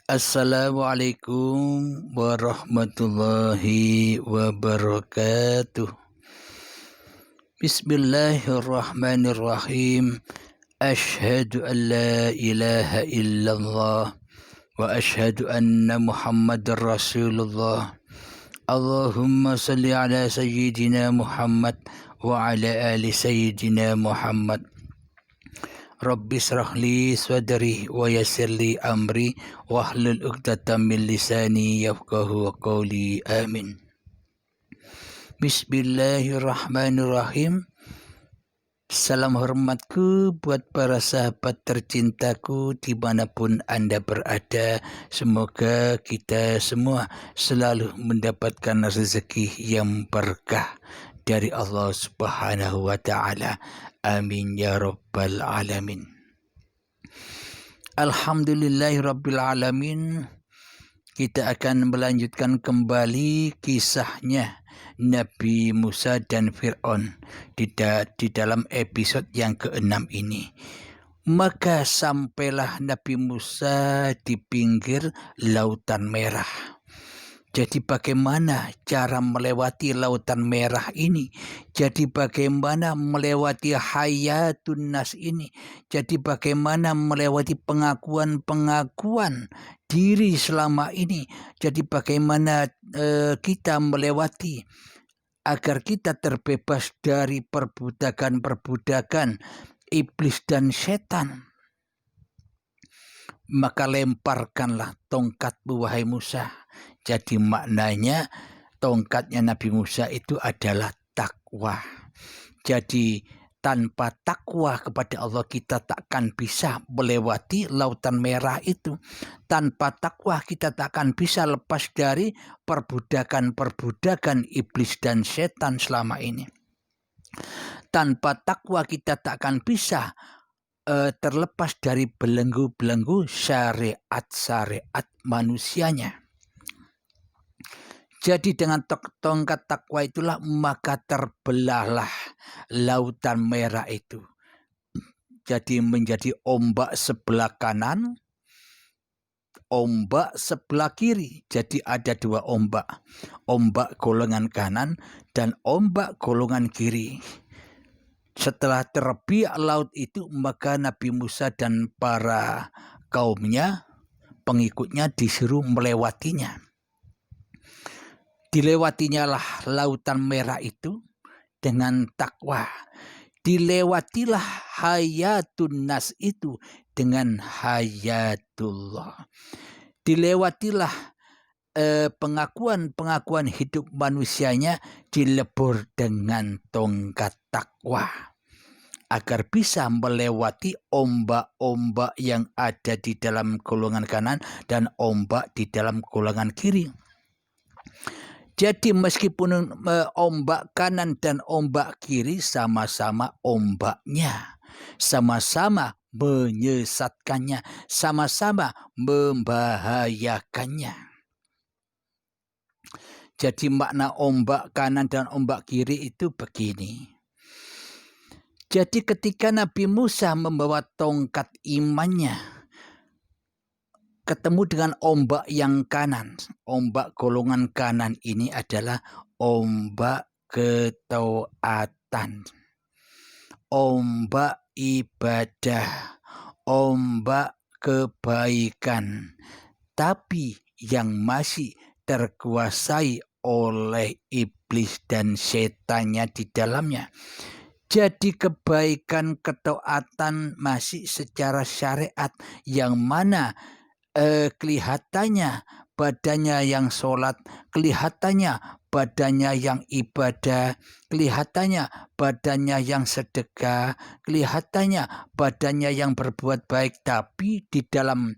Assalamualaikum warahmatullahi wabarakatuh. Bismillahirrahmanirrahim. Ashhadu an la ilaha illallah wa ashhadu anna Muhammadar Rasulullah. Allahumma salli ala sayyidina Muhammad wa ala ali sayyidina Muhammad. Rabbi shrah li sadri wa yassir li amri wahlul 'uqdatam min lisani yafqahu qawli. Amin. Bismillahirrahmanirrahim. Salam hormatku buat para sahabat tercintaku dimanapun Anda berada. Semoga kita semua selalu mendapatkan rezeki yang berkah dari Allah Subhanahu wa ta'ala. Amin ya rabbal alamin. Alhamdulillahirabbil alamin. Kita akan melanjutkan kembali kisahnya Nabi Musa dan Fir'aun di dalam episode yang ke-6 ini. Maka sampailah Nabi Musa di pinggir Lautan Merah. Jadi bagaimana cara melewati Lautan Merah ini? Jadi bagaimana melewati hayatun nas ini? Jadi bagaimana melewati pengakuan-pengakuan diri selama ini? Jadi bagaimana kita melewati agar kita terbebas dari perbudakan-perbudakan iblis dan setan? Maka lemparkanlah tongkatmu wahai Musa. Jadi maknanya tongkatnya Nabi Musa itu adalah takwa. Jadi tanpa takwa kepada Allah kita takkan bisa melewati Lautan Merah itu. Tanpa takwa kita takkan bisa lepas dari perbudakan-perbudakan iblis dan setan selama ini. Tanpa takwa kita takkan bisa terlepas dari belenggu-belenggu syariat-syariat manusianya. Jadi dengan tongkat takwa itulah maka terbelahlah Lautan Merah itu. Jadi menjadi ombak sebelah kanan, ombak sebelah kiri. Jadi ada dua ombak. Ombak golongan kanan dan ombak golongan kiri. Setelah terbiak laut itu, maka Nabi Musa dan para kaumnya, pengikutnya disuruh melewatinya. Dilewatinya lah Lautan Merah itu dengan takwa. Dilewatilah hayatun nas itu dengan hayatullah. Dilewatilah pengakuan-pengakuan hidup manusianya dilebur dengan tongkat takwa agar bisa melewati ombak-ombak yang ada di dalam golongan kanan dan ombak di dalam golongan kiri. Jadi meskipun ombak kanan dan ombak kiri sama-sama ombaknya, sama-sama menyesatkannya, sama-sama membahayakannya. Jadi makna ombak kanan dan ombak kiri itu begini. Jadi ketika Nabi Musa membawa tongkat imannya ketemu dengan ombak yang kanan. Ombak golongan kanan ini adalah ombak ketaatan, ombak ibadah, ombak kebaikan. Tapi yang masih terkuasai oleh iblis dan setannya di dalamnya. Jadi kebaikan ketaatan masih secara syariat yang mana kelihatannya badannya yang sholat, kelihatannya badannya yang ibadah, kelihatannya badannya yang sedekah, kelihatannya badannya yang berbuat baik, tapi di dalam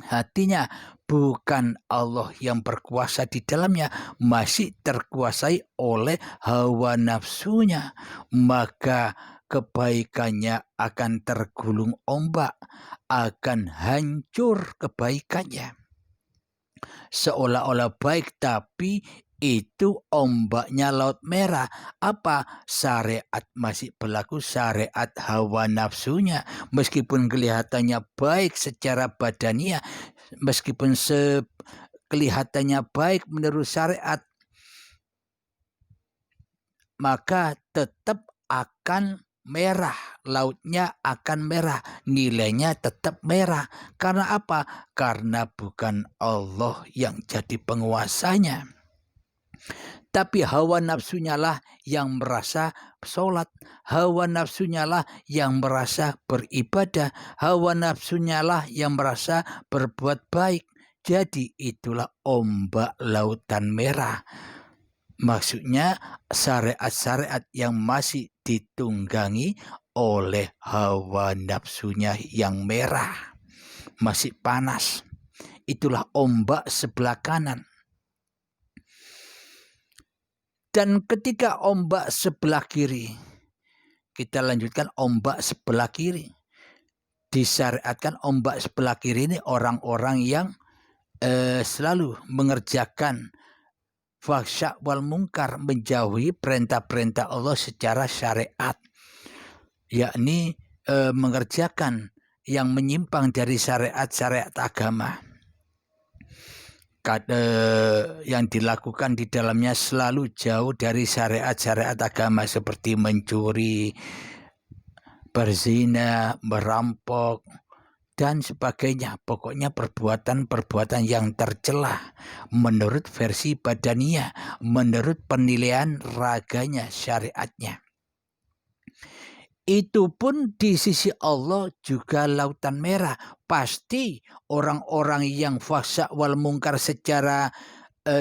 hatinya bukan Allah yang berkuasa di dalamnya, masih terkuasai oleh hawa nafsunya, maka kebaikannya akan tergulung ombak, akan hancur kebaikannya. Seolah-olah baik tapi itu ombaknya Laut Merah. Apa? Syariat masih berlaku, syariat hawa nafsunya. Meskipun kelihatannya baik secara badaniah, meskipun kelihatannya baik menurut syariat, maka tetap akan merah, lautnya akan merah, nilainya tetap merah. Karena apa? Karena bukan Allah yang jadi penguasanya, tapi hawa nafsunya lah yang merasa sholat, hawa nafsunya lah yang merasa beribadah, hawa nafsunya lah yang merasa berbuat baik. Jadi itulah ombak lautan merah. Maksudnya syariat-syariat yang masih ditunggangi oleh hawa nafsunya yang merah, masih panas. Itulah ombak sebelah kanan. Dan ketika ombak sebelah kiri, kita lanjutkan ombak sebelah kiri. Disyariatkan ombak sebelah kiri ini orang-orang yang selalu mengerjakan fahsya wal mungkar, menjauhi perintah-perintah Allah secara syariat, yakni mengerjakan yang menyimpang dari syariat-syariat agama. Yang dilakukan di dalamnya selalu jauh dari syariat-syariat agama, seperti mencuri, berzina, merampok, dan sebagainya. Pokoknya perbuatan-perbuatan yang tercela menurut versi badaniyah, menurut penilaian raganya, syariatnya. Itu pun di sisi Allah juga lautan merah. Pasti orang-orang yang fahsya wal mungkar secara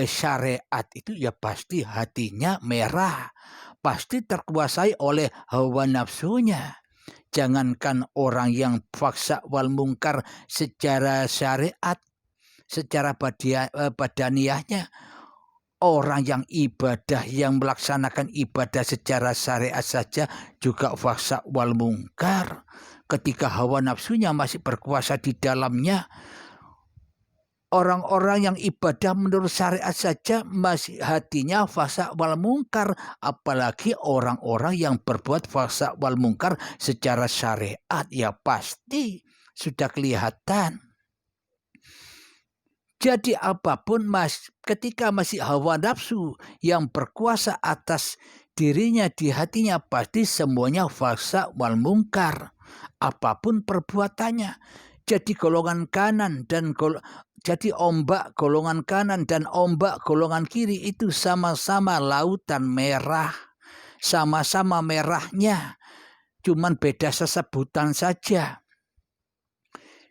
syariat itu ya pasti hatinya merah, pasti terkuasai oleh hawa nafsunya. Jangankan orang yang fahsya wal mungkar secara syariat, secara badaniyahnya, orang yang ibadah, yang melaksanakan ibadah secara syariat saja juga fahsya wal mungkar. Ketika hawa nafsunya masih berkuasa di dalamnya, orang-orang yang ibadah menurut syariat saja masih hatinya fahsya wal mungkar, apalagi orang-orang yang berbuat fahsya wal mungkar secara syariat, ya pasti sudah kelihatan. Jadi apapun ketika masih hawa nafsu yang berkuasa atas dirinya, di hatinya, pasti semuanya fahsya wal mungkar, apapun perbuatannya. Jadi golongan kanan dan jadi ombak golongan kanan dan ombak golongan kiri itu sama-sama lautan merah, sama-sama merahnya, cuman beda sesebutan saja.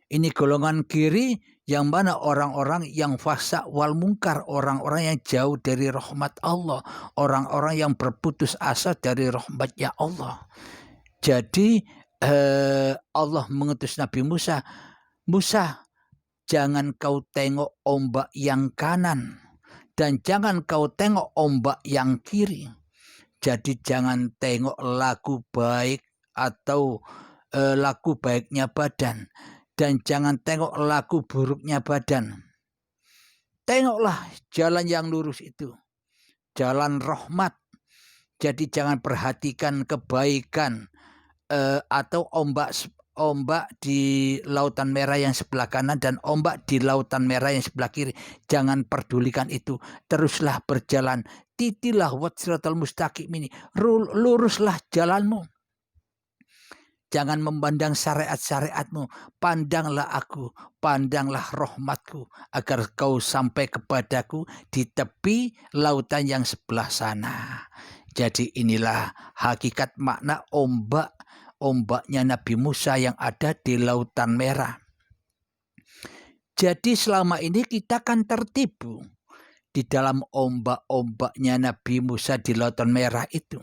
Ini golongan kiri yang mana orang-orang yang fahsya wal mungkar, orang-orang yang jauh dari rahmat Allah, orang-orang yang berputus asa dari rahmatnya Allah. Jadi Allah mengutus Nabi Musa, Musa, jangan kau tengok ombak yang kanan dan jangan kau tengok ombak yang kiri. Jadi jangan tengok laku baik atau laku baiknya badan, dan jangan tengok laku buruknya badan. Tengoklah jalan yang lurus itu, jalan rahmat. Jadi jangan perhatikan kebaikan atau ombak di lautan merah yang sebelah kanan dan ombak di lautan merah yang sebelah kiri. Jangan pedulikan itu. Teruslah berjalan. Titilah watsiratal mustaqim ini. Luruslah jalanmu. Jangan memandang syariat-syariatmu, pandanglah aku, pandanglah rahmatku, agar kau sampai kepadaku di tepi lautan yang sebelah sana. Jadi inilah hakikat makna ombaknya Nabi Musa yang ada di lautan merah. Jadi selama ini kita kan tertipu di dalam ombak-ombaknya Nabi Musa di lautan merah itu.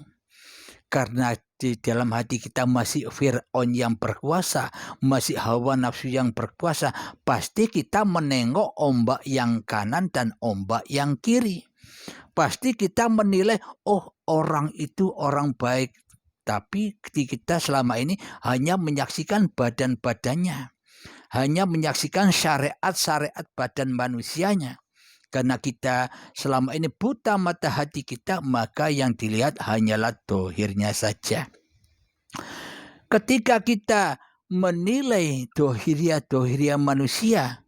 Karena di dalam hati kita masih Fir'aun yang berkuasa, masih hawa nafsu yang berkuasa, pasti kita menengok ombak yang kanan dan ombak yang kiri. Pasti kita menilai, oh orang itu orang baik. Tapi kita selama ini hanya menyaksikan badan-badannya, hanya menyaksikan syariat-syariat badan manusianya. Karena kita selama ini buta mata hati kita, maka yang dilihat hanyalah dohirnya saja. Ketika kita menilai dohiriyah manusia,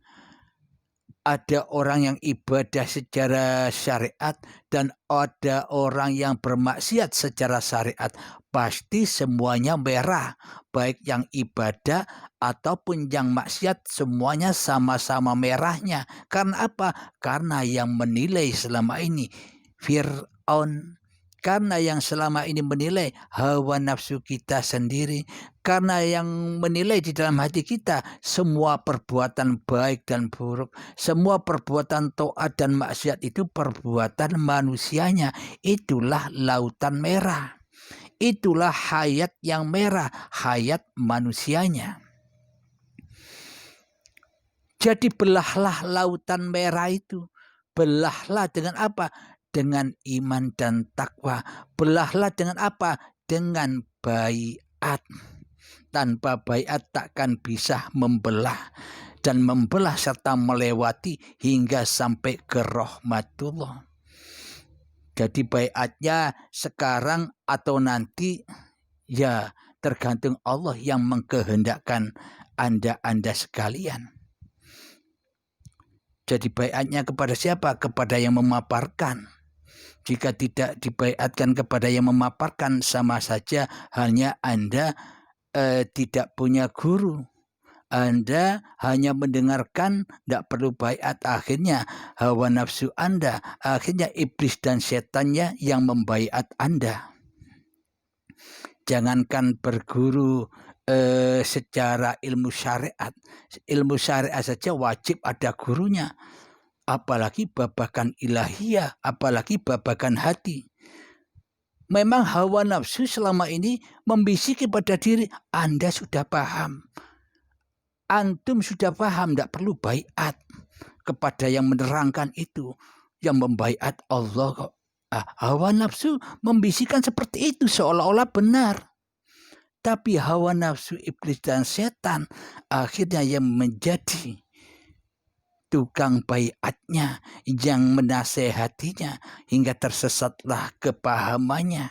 ada orang yang ibadah secara syariat dan ada orang yang bermaksiat secara syariat. Pasti semuanya merah. Baik yang ibadah ataupun yang maksiat, semuanya sama-sama merahnya. Karena apa? Karena yang menilai selama ini Fir'aun. Karena yang selama ini menilai hawa nafsu kita sendiri. Karena yang menilai di dalam hati kita semua perbuatan baik dan buruk. Semua perbuatan taat dan maksiat itu perbuatan manusianya. Itulah lautan merah. Itulah hayat yang merah, hayat manusianya. Jadi belahlah lautan merah itu. Belahlah dengan apa? Dengan iman dan takwa. Belahlah dengan apa? Dengan baiat. Tanpa baiat takkan bisa membelah. Dan membelah serta melewati hingga sampai ke rahmatullah. Jadi baiatnya sekarang atau nanti, ya tergantung Allah yang mengkehendakkan Anda sekalian. Jadi baiatnya kepada siapa? Kepada yang memaparkan. Jika tidak dibaiatkan kepada yang memaparkan, sama saja hanya Anda tidak punya guru. Anda hanya mendengarkan, tidak perlu baiat. Akhirnya hawa nafsu Anda, akhirnya iblis dan setannya yang membaiat Anda. Jangankan berguru secara ilmu syariat. Ilmu syariat saja wajib ada gurunya. Apalagi babakan ilahiyah, apalagi babakan hati. Memang hawa nafsu selama ini membisiki pada diri, Anda sudah paham. Antum sudah paham, tidak perlu baiat kepada yang menerangkan itu. Yang membaiat Allah kok. Hawa nafsu membisikkan seperti itu seolah-olah benar. Tapi hawa nafsu iblis dan setan akhirnya yang menjadi tukang baiatnya, yang menasehatinya hingga tersesatlah kepahamannya.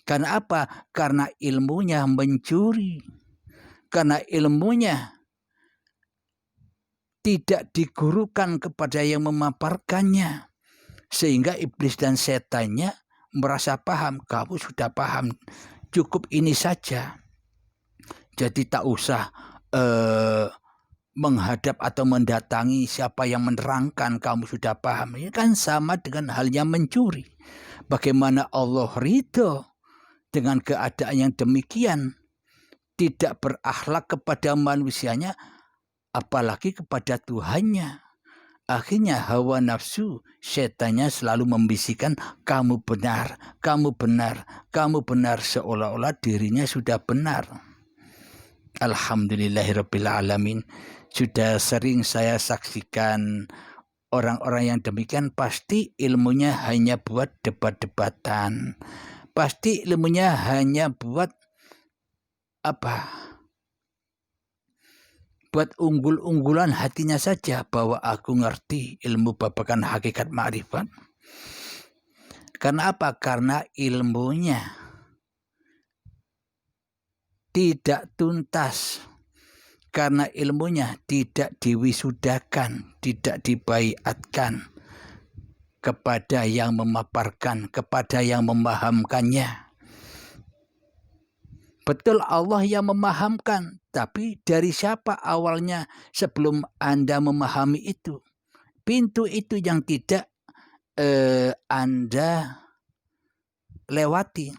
Karena apa? Karena ilmunya mencuri. Karena ilmunya tidak digurukan kepada yang memaparkannya. Sehingga iblis dan setannya merasa paham. Kamu sudah paham, cukup ini saja. Jadi tak usah menghadap atau mendatangi siapa yang menerangkan, kamu sudah paham. Ini kan sama dengan halnya mencuri. Bagaimana Allah ridho dengan keadaan yang demikian, tidak berakhlak kepada manusianya, apalagi kepada Tuhannya. Akhirnya hawa nafsu setannya selalu membisikkan, kamu benar, kamu benar, kamu benar, seolah-olah dirinya sudah benar. Alhamdulillahirrabbilalamin. Sudah sering saya saksikan orang-orang yang demikian, pasti ilmunya hanya buat debat-debatan. Pasti ilmunya hanya buat apa? Buat unggul-unggulan hatinya saja, bahwa aku ngerti ilmu babakan hakikat ma'rifat. Karena apa? Karena ilmunya tidak tuntas. Karena ilmunya tidak diwisudakan, tidak dibaiatkan kepada yang memaparkan, kepada yang memahamkannya. Betul Allah yang memahamkan, tapi dari siapa awalnya sebelum Anda memahami itu? Pintu itu yang tidak Anda lewati.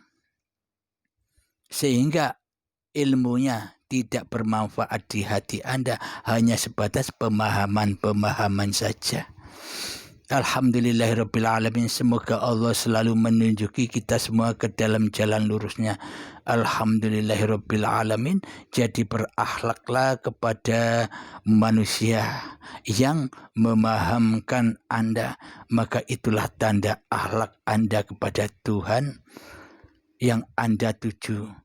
Sehingga ilmunya tidak bermanfaat di hati Anda, hanya sebatas pemahaman-pemahaman saja. Alhamdulillahirrabbilalamin. Semoga Allah selalu menunjuki kita semua ke dalam jalan lurusnya. Alhamdulillahirrabbilalamin. Jadi berakhlaklah kepada manusia yang memahamkan Anda. Maka itulah tanda akhlak Anda kepada Tuhan yang Anda tuju.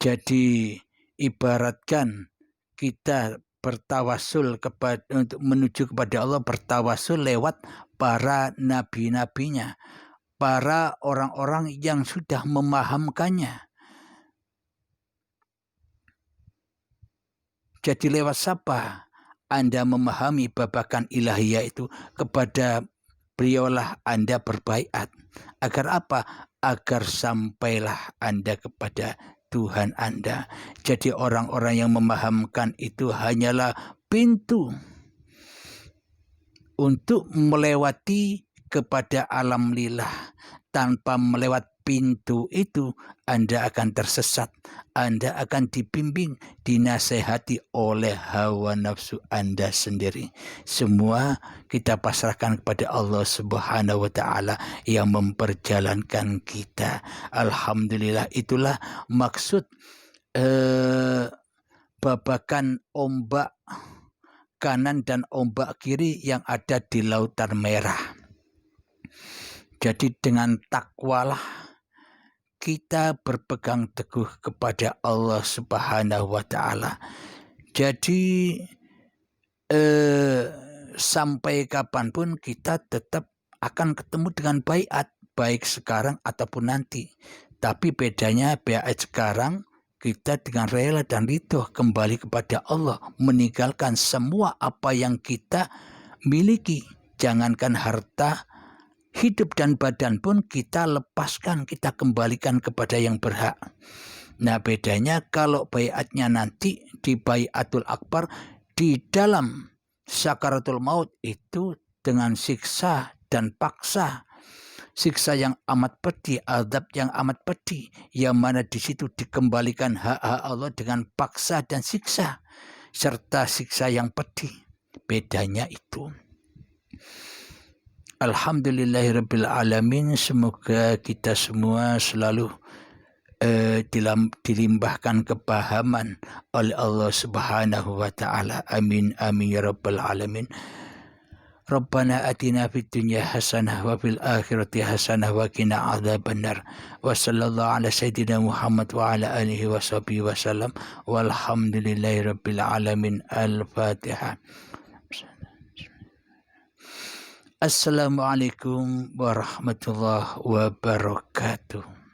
Jadi ibaratkan kita bertawasul untuk menuju kepada Allah, bertawasul lewat para nabi-nabinya, para orang-orang yang sudah memahamkannya. Jadi lewat siapa Anda memahami babakan ilahiyah itu, kepada beliaulah Anda berbaiat. Agar apa? Agar sampailah Anda kepada Tuhan Anda. Jadi orang-orang yang memahamkan itu hanyalah pintu untuk melewati kepada alam lillah. Tanpa melewat pintu itu, Anda akan tersesat. Anda akan dibimbing, dinasehati oleh hawa nafsu Anda sendiri. Semua kita pasrahkan kepada Allah Subhanahu wa Ta'ala yang memperjalankan kita. Alhamdulillah, itulah maksud babakan ombak kanan dan ombak kiri yang ada di Lautan Merah. Jadi dengan takwalah kita berpegang teguh kepada Allah Subhanahu wa Ta'ala. Jadi sampai kapanpun kita tetap akan ketemu dengan baiat, baik sekarang ataupun nanti. Tapi bedanya baiat sekarang kita dengan rela dan ridho kembali kepada Allah, meninggalkan semua apa yang kita miliki. Jangankan harta, hidup dan badan pun kita lepaskan, kita kembalikan kepada yang berhak. Nah, bedanya kalau baiatnya nanti di Baiatul Akbar, di dalam sakaratul maut itu dengan siksa dan paksa. Siksa yang amat pedih, azab yang amat pedih, yang mana di situ dikembalikan hak-hak Allah dengan paksa dan siksa, serta siksa yang pedih. Bedanya itu. Alhamdulillahirabbil alamin. Semoga kita semua selalu dilimpahkan kepahaman oleh Allah Subhanahu wa Ta'ala. Amin amin ya rabbal alamin. Rabbana atina fid dunya hasanah wa fil akhirati hasanah wa qina adzabannar. Wa sallallahu ala sayyidina Muhammad wa ala alihi wa sahbihi wa sallam. Walhamdulillahirabbil alamin. Al-Fatihah. Assalamualaikum warahmatullahi wabarakatuh.